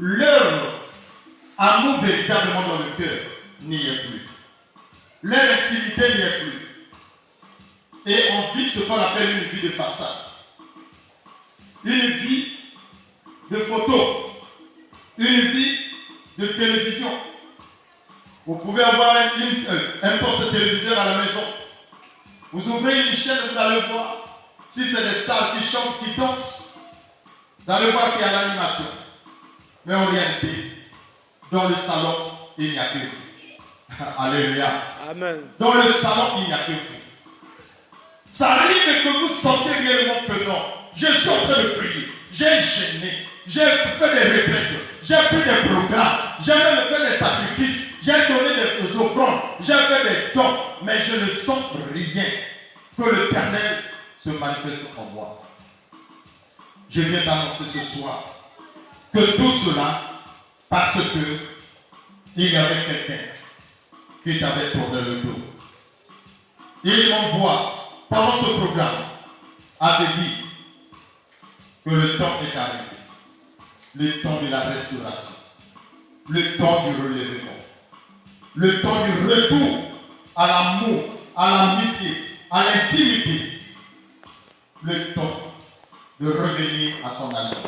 leur amour véritablement dans le cœur n'y est plus. Leur intimité n'y est plus. Et on vit ce qu'on appelle une vie de façade. Une vie de photos. Une vie de télévision. Vous pouvez avoir un poste téléviseur à la maison. Vous ouvrez une chaîne, vous allez voir. Si c'est des stars qui chantent, qui dansent, vous allez voir qu'il y a l'animation. Mais en réalité, dans le salon, il n'y a que vous. Alléluia. Amen. Dans le salon, il n'y a que vous. Ça arrive que vous sentez réellement que non. Je suis en train de prier. J'ai gêné. J'ai fait des retraites. J'ai pris des programmes. J'ai même fait des sacrifices. J'ai donné des offrandes. J'ai fait des dons. Mais je ne sens rien. Que l'Éternel se manifeste en moi. Je viens d'annoncer ce soir que tout cela, parce que il y avait quelqu'un qui t'avait tourné le dos. Il m'envoie pendant ce programme à te dire que le temps est arrivé. Le temps de la restauration. Le temps du relèvement. Le temps du retour à l'amour, à l'amitié, à l'intimité. Le temps de revenir à son alliance.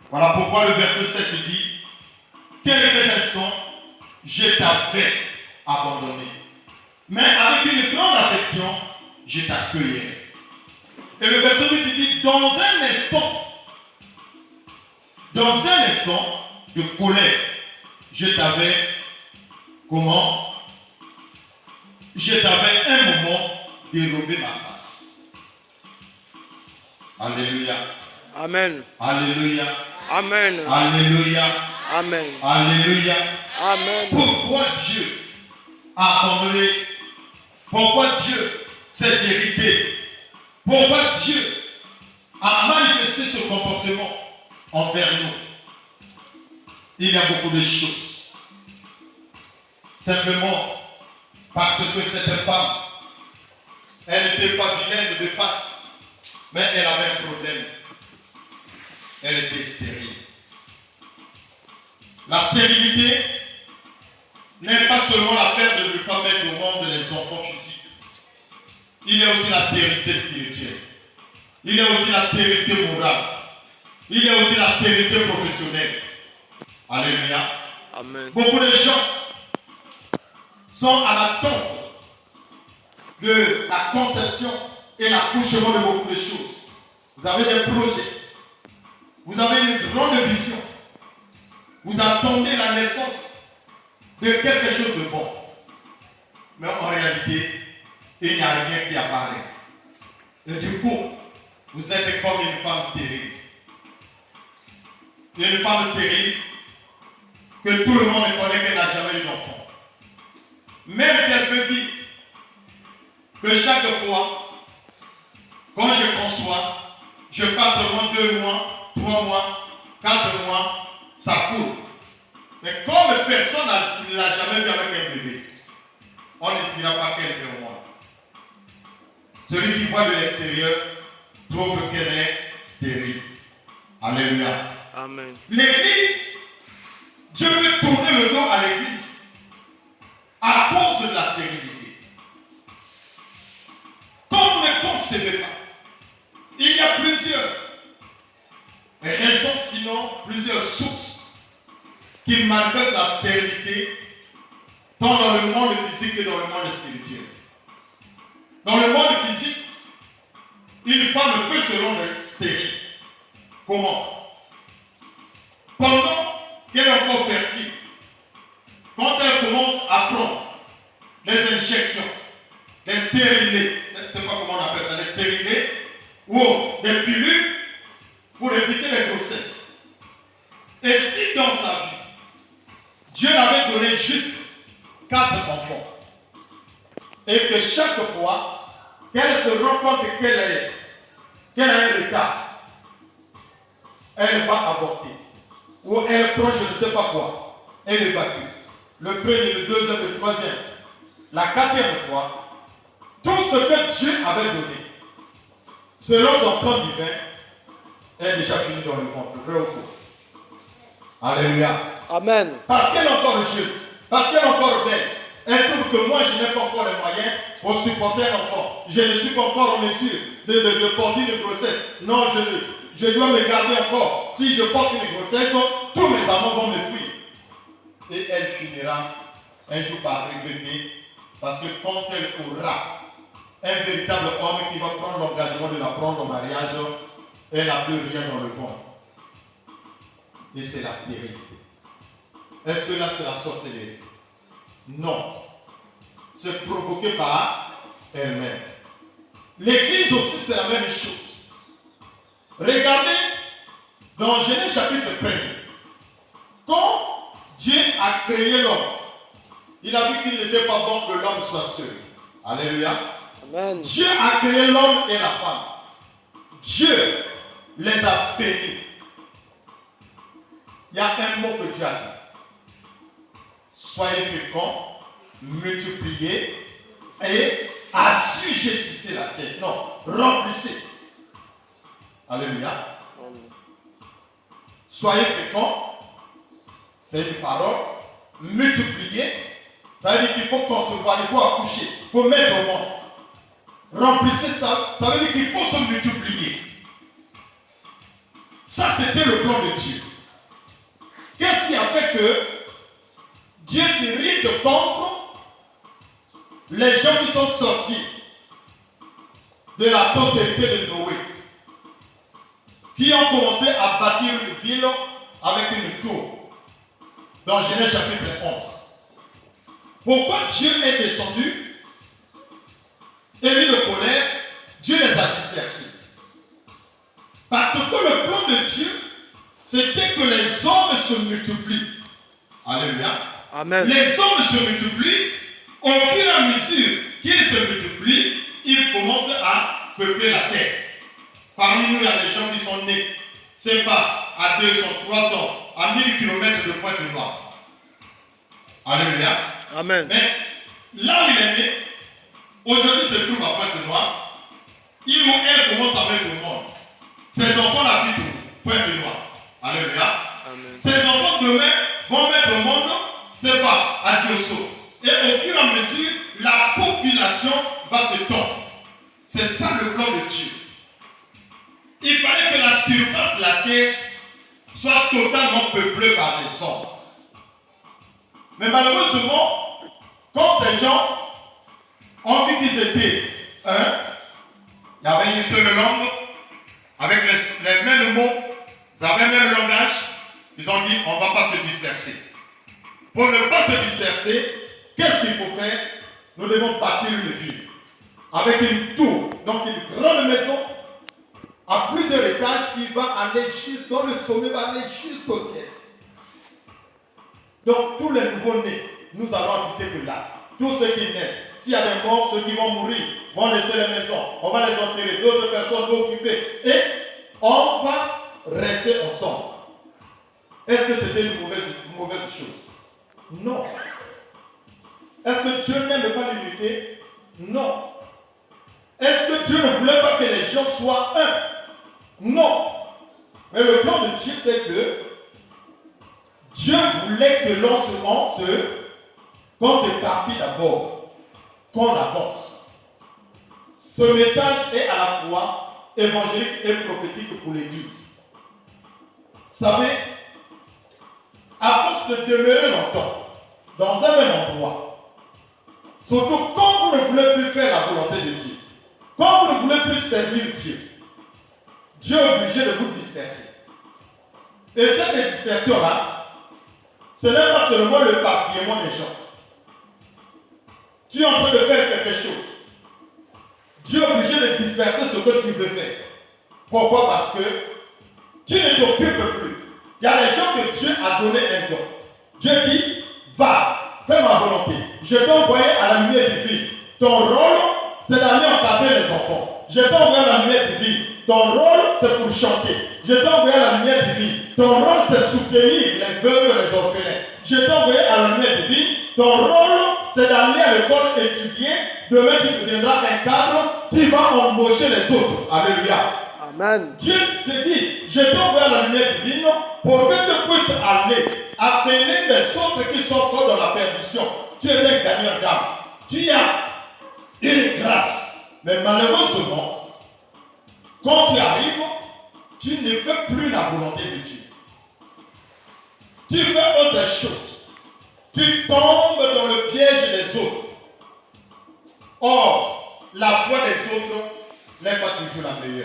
Voilà pourquoi le verset 7 dit: quelques instants, je t'avais abandonné. Mais avec une grande affection, je t'accueillerai. Et le verset 8 dit: dans un instant de colère, je t'avais, comment? Je t'avais un moment dérobé ma face. Alléluia. Amen. Alléluia. Amen. Alléluia. Amen. Alléluia. Amen. Pourquoi Dieu a abandonné? Pourquoi Dieu s'est irrité? Pourquoi Dieu a manifesté ce comportement envers nous? Il y a beaucoup de choses. Simplement parce que cette femme, elle n'était pas vilaine de face, mais elle avait un problème. Elle était stérile. La stérilité n'est pas seulement l'affaire de ne pas mettre au monde les enfants physiques. Il y a aussi la stérilité spirituelle. Il y a aussi la stérilité morale. Il y a aussi la stérilité professionnelle. Alléluia. Amen. Beaucoup de gens sont à l'attente de la conception et l'accouchement de beaucoup de choses. Vous avez des projets. Vous avez une grande vision. Vous attendez la naissance de quelque chose de bon. Mais en réalité, il n'y a rien qui apparaît. Et du coup, vous êtes comme une femme stérile. Une femme stérile que tout le monde connaît qu'elle n'a jamais eu d'enfant. Même si elle peut dire que chaque fois, quand je conçois, je passe seulement 2 mois, 3 mois, 4 mois, ça coule. Mais comme personne ne l'a jamais vu avec un bébé, on ne dira pas qu'elle est au monde. Celui qui voit de l'extérieur trouve qu'elle est stérile. Alléluia. Amen. L'église, Dieu veut tourner le dos à l'église à cause de la stérilité. Comme vous ne concevez pas, il y a plusieurs raisons, sinon plusieurs sources qui manifestent la stérilité tant dans le monde physique que dans le monde spirituel. Dans le monde physique, une femme peut se rendre stérile. Comment? Pendant qu'elle est encore fertile, quand elle commence à prendre des injections, des stérilés, je ne sais pas comment on appelle ça, des stérilés, ou des pilules pour éviter les grossesses. Et si dans sa vie, Dieu l'avait donné juste 4 enfants, et que chaque fois qu'elle se rend compte qu'elle a un retard, elle va avorter. Ou elle prend je ne sais pas quoi. Elle évacue. Le premier, le deuxième, le troisième. La 4e fois, tout ce que Dieu avait donné, selon son plan divin, est déjà fini dans le monde. Vrai ou faux? Alléluia. Amen. Parce qu'elle est encore jeune, parce qu'elle est encore belle. Elle trouve que moi, je n'ai pas encore les moyens pour supporter un enfant. Je ne suis pas encore en mesure de porter une grossesse. Non, je dois me garder encore. Si je porte une grossesse, tous mes amants vont me fuir. Et elle finira un jour par regretter, parce que quand elle aura un véritable homme qui va prendre l'engagement de la prendre en mariage, elle n'a plus rien dans le ventre. Et c'est la stérilité. Est-ce que là c'est la sorcellerie? Non. C'est provoqué par elle-même. L'église aussi c'est la même chose. Regardez dans Genèse chapitre 1er. Quand Dieu a créé l'homme, il a vu qu'il n'était pas bon que l'homme soit seul. Alléluia. Amen. Dieu a créé l'homme et la femme. Dieu les a bénis. Il y a un mot que Dieu a dit. Soyez féconds, multipliez et assujettissez la terre. Non, remplissez. Alléluia. Soyez féconds, c'est une parole. Multiplier, ça veut dire qu'il faut concevoir, il faut accoucher, il faut mettre au monde. Remplissez ça, ça veut dire qu'il faut se multiplier. Ça, c'était le plan de Dieu. Qu'est-ce qui a fait que Dieu s'irrite contre les gens qui sont sortis de la postérité de Noé, qui ont commencé à bâtir une ville avec une tour? Dans Genèse chapitre 11. Pourquoi Dieu est descendu et mis de colère? Dieu les a dispersés. Parce que le plan de Dieu, c'était que les hommes se multiplient. Alléluia. Amen. Les hommes se multiplient. Au fur et à mesure qu'ils se multiplient, ils commencent à peupler la terre. Parmi nous, il y a des gens qui sont nés, c'est pas à 200, 300, à 1000 km de Pointe-Noire. Alléluia. Amen. Mais là où il est né, aujourd'hui se trouve à Pointe-Noire. Il ou elle commence à mettre au monde. Ses enfants l'habitent où? Pointe-Noire. Alléluia. Amen. Ces enfants demain vont mettre au monde, c'est pas à Diosso. Et au fur et à mesure, la population va se tendre. C'est ça le plan de Dieu. Il fallait que la surface de la terre soit totalement peuplée par les hommes. Mais malheureusement, quand ces gens ont vu qu'ils étaient un, il y avait une seule langue, avec les mêmes mots, ils avaient le même langage, ils ont dit on ne va pas se disperser. Pour ne pas se disperser, qu'est-ce qu'il faut faire? Nous devons bâtir une ville avec une tour, donc une grande maison à plusieurs étages qui va aller dont le sommet va aller jusqu'au ciel. Donc tous les nouveaux-nés, nous allons habiter que là. Tous ceux qui naissent, s'il y a des morts, ceux qui vont mourir, vont laisser les maisons, on va les enterrer, d'autres personnes vont occuper et on va rester ensemble. Est-ce que c'était une mauvaise chose? Non. Est-ce que Dieu n'aime pas l'unité? Non. Est-ce que Dieu ne voulait pas que les gens soient un? Non. Mais le plan de Dieu, c'est que Dieu voulait que l'on qu'on s'éparpille d'abord, qu'on avance. Ce message est à la fois évangélique et prophétique pour l'Église. Vous savez, à force de demeurer longtemps dans un même endroit, surtout quand vous ne voulez plus faire la volonté de Dieu, quand vous ne voulez plus servir Dieu, Dieu est obligé de vous disperser. Et cette dispersion-là, ce n'est pas seulement le papillement des gens. Tu es en train de faire quelque chose. Dieu est obligé de disperser ce que tu veux faire. Pourquoi? Parce que tu ne t'occupes plus. Il y a des gens que Dieu a donné un don. Dieu dit, va, fais ma volonté. Je t'ai envoyé à la lumière divine. Ton rôle, c'est d'aller encadrer les enfants. Je t'ai envoyé à la lumière divine. Ton rôle, c'est pour chanter. Je t'ai envoyé à la lumière divine. Ton rôle, c'est soutenir les veuves et les orphelins. Je t'ai envoyé à la lumière divine. Ton rôle, c'est d'aller à l'école étudier. Demain, tu deviendras un cadre. Tu vas embaucher les autres. Alléluia. Amen. Dieu te dit, je t'ai envoyé à la lumière divine pour que tu puisses aller amener les autres qui sont encore dans la perdition. Tu es un gagnant d'âme. Tu as une grâce. Mais malheureusement, quand tu arrives, tu ne fais plus la volonté de Dieu. Tu fais autre chose. Tu tombes dans le piège des autres. Or, la foi des autres n'est pas toujours la meilleure.